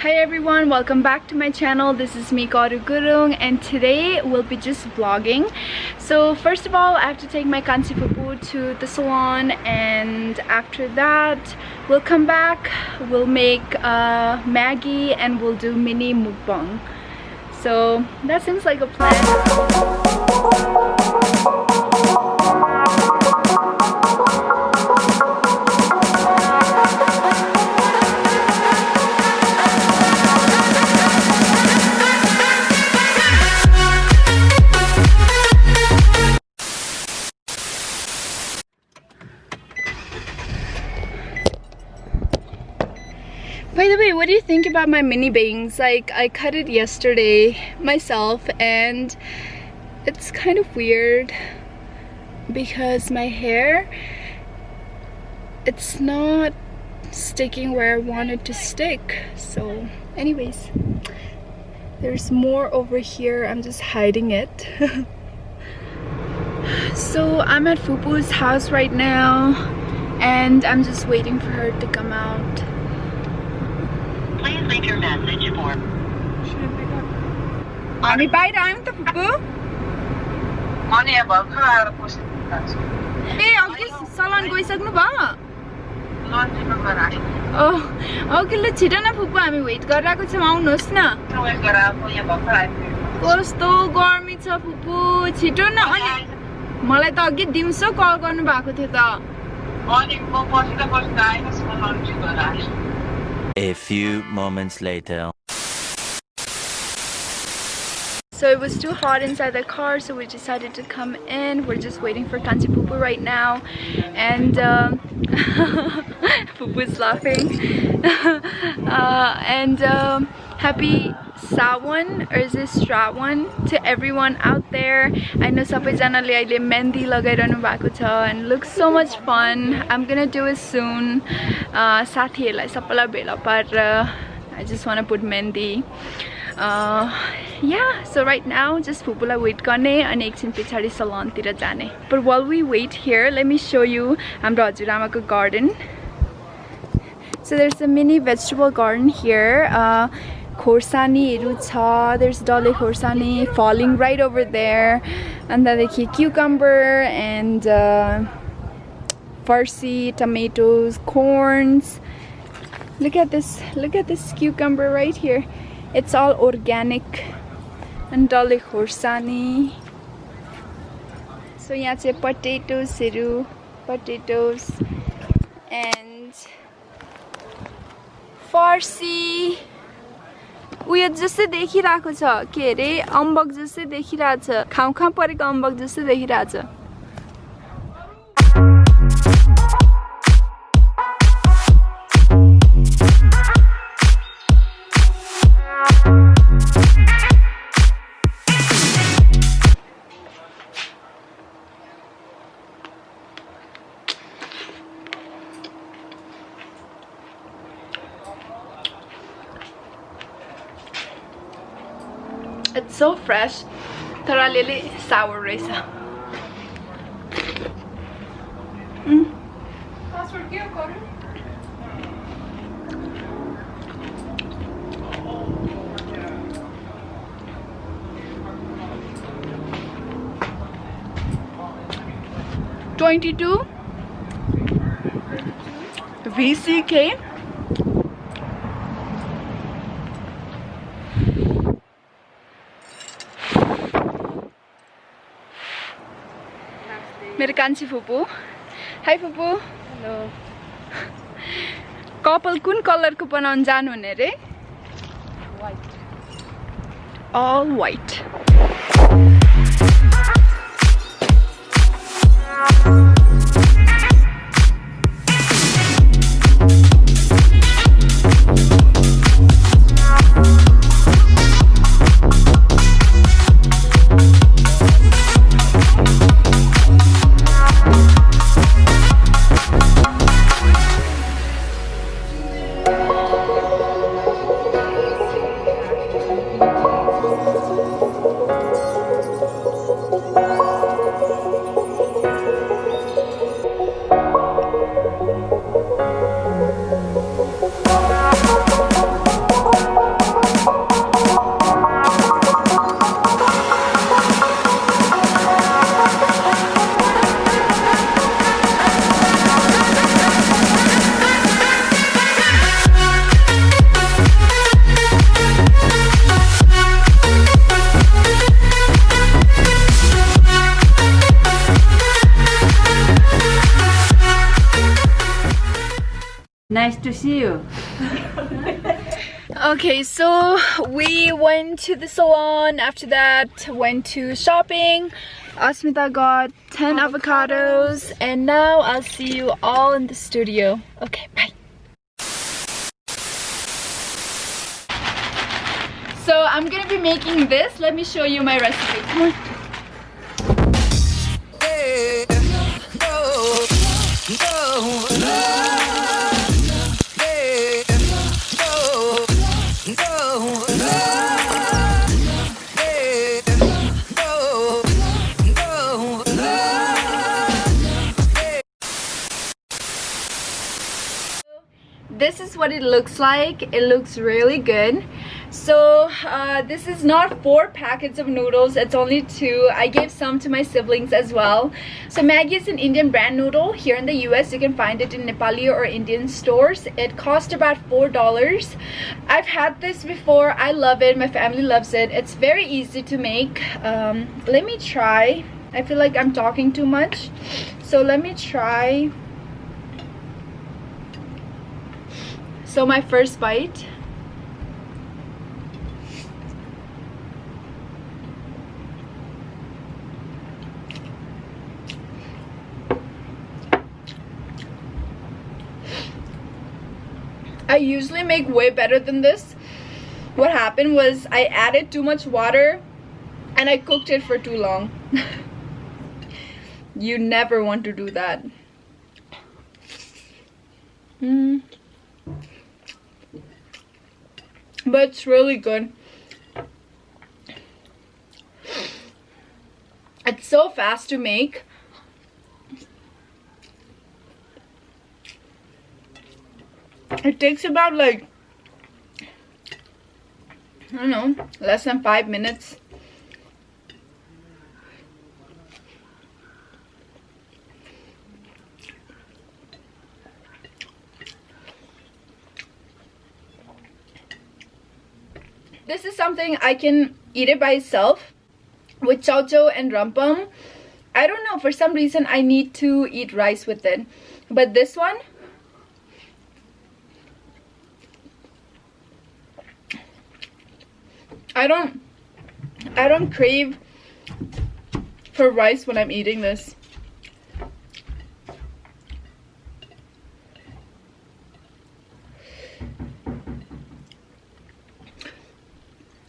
Hi everyone, welcome back to my channel. This is me, Karu Gurung, and today we'll be just vlogging. So first of all, I have to take my kansi pupu to the salon, and after that we'll come back, we'll make Maggi, and we'll do mini mukbang. So that seems like a plan. By the way, what do you think about my mini bangs? Like, I cut it yesterday myself and it's kind of weird because my hair, it's not sticking where I want it to stick. So anyways, there's more over here. I'm just hiding it. So I'm at Fupu's house right now and I'm just waiting for her to come out. Please leave your message for. Ami bhai raam ta Fupu? Mani अब घर आएर बस्छु ए अघि salon गइसक्नु भयो? Lunch number आयो okay ल छिटो न फुपू हामी वेट गरिरहेको छौं आउनुहोस् न वेट गराएको यहाँ भर्खर आइपुग्यो कस्तो गर्मी छ फुपू छिटो न अनि मलाई त अघि दिउँसो कल गर्नु भएको थियो त अनि म बस्दा बस्दा आएँ म lunch गराएँ A few moments later. So it was too hot inside the car, so we decided to come in. We're just waiting for Kanchi Pupu right now, and Pupu's laughing. Happy Sawan, or is this Shrawan, to everyone out there. I know sabaijanaले अहिले मेहन्दी लगाइरहनु भएको छ and looks so much fun. I'm gonna do it soon. साथीहरुलाई सबैलाई भेला पारेर I just want to put mehendi. Yeah, so right now just Fupuलाई wait गर्ने अनि एकछिन पछाडी salon तिर जाने. But while we wait here, let me show you हाम्रो हजुरआमाको garden. So there's a mini vegetable garden here. Khorsaniहरू छ. There's dale khorsani falling right over there. And then the cucumber and farsi, tomatoes, corns. Look at this cucumber right here. It's all organic. And dale khorsani. So यहाँ चाहिँ potatoes and farsi. उयो जस्तै देखिरहेको छ के अरे अम्बक जस्तै देखिरहेछ खाउ परेको अम्बक जस्तै देखिरहेछ It's so fresh. Tara lili sour race. Password kya karo? $22 VCK. मेरो कान्छी फुपू. हाई फुपू. हेलो. कपाल कुन कलरको बनाउन जानु हुने रे? White. All white. Nice to see you. Okay, so we went to the salon. After that, went to shopping. Asmita got 10 avocados, and now I'll see you all in the studio. Okay, bye. So I'm gonna be making this. Let me show you my recipe. Come on. This is what it looks like. It looks really good. So this is not 4 packets of noodles, it's only 2. I gave some to my siblings as well. So Maggi is an Indian brand noodle. Here in the US you can find it in Nepali or Indian stores. It cost about $4. I've had this before. I love it. My family loves it. It's very easy to make. Let me try. I feel like I'm talking too much, so let me try. So my first bite. I usually make way better than this. What happened was I added too much water and I cooked it for too long. You never want to do that. But it's really good. It's so fast to make. It takes about like, I don't know, less than 5 minutes. This is something I can eat it by itself with chow chow and rampam. I don't know, for some reason I need to eat rice with it. But this one, I don't crave for rice when I'm eating this.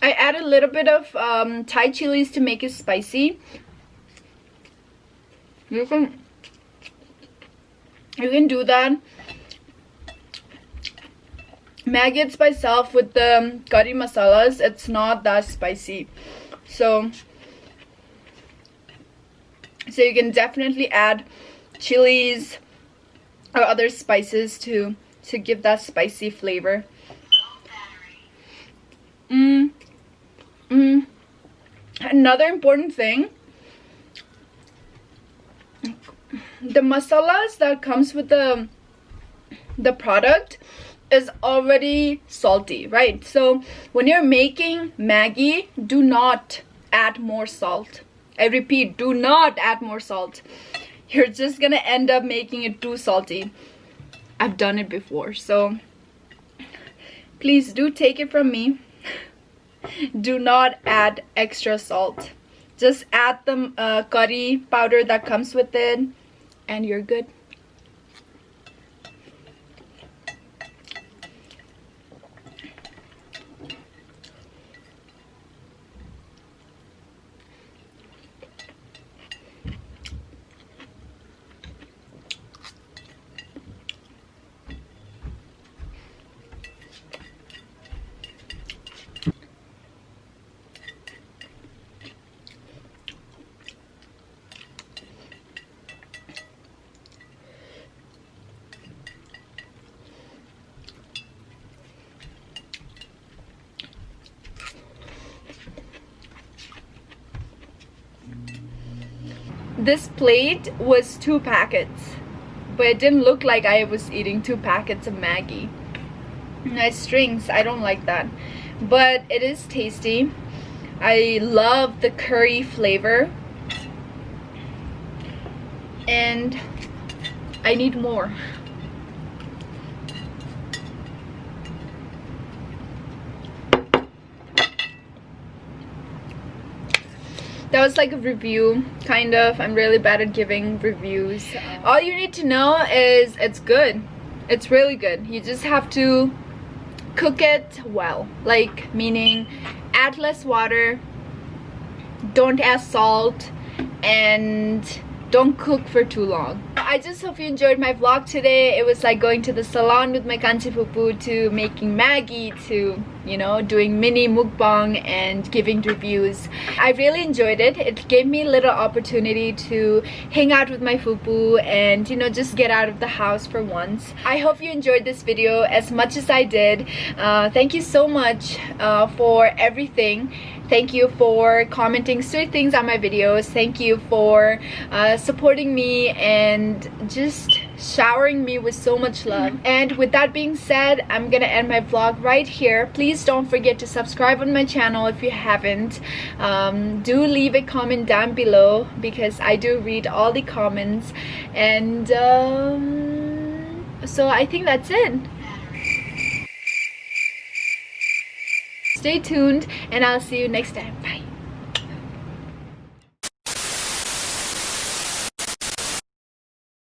I add a little bit of Thai chilies to make it spicy. You can do that. Maggi it's by itself with the curry masalas. It's not that spicy, so you can definitely add chilies or other spices to give that spicy flavor. Another important thing, the masalas that comes with the product is already salty, right? So when you're making Maggi, do not add more salt. I repeat, do not add more salt. You're just gonna end up making it too salty. I've done it before, so please do take it from me. Do not add extra salt. Just add the curry powder that comes with it and you're good. This plate was 2 packets, but it didn't look like I was eating 2 packets of Maggi. Nice strings, I don't like that, but it is tasty. I love the curry flavor and I need more. that was like a review, kind of. I'm really bad at giving reviews. All you need to know is it's good. It's really good. You just have to cook it well, like meaning add less water, don't add salt, and don't cook for too long. I just hope you enjoyed my vlog today. It was like going to the salon with my kanchi pupu, to making Maggie, to, you know, doing mini mukbang and giving reviews. I really enjoyed it. It gave me a little opportunity to hang out with my fupu and, you know, just get out of the house for once. I hope you enjoyed this video as much as I did. Thank you so much for everything. Thank you for commenting sweet things on my videos. Thank you for supporting me and just showering me with so much love. And with that being said, I'm gonna end my vlog right here. Please don't forget to subscribe on my channel if you haven't. Do leave a comment down below because I do read all the comments. And so I think that's it. Stay tuned and I'll see you next time. Bye.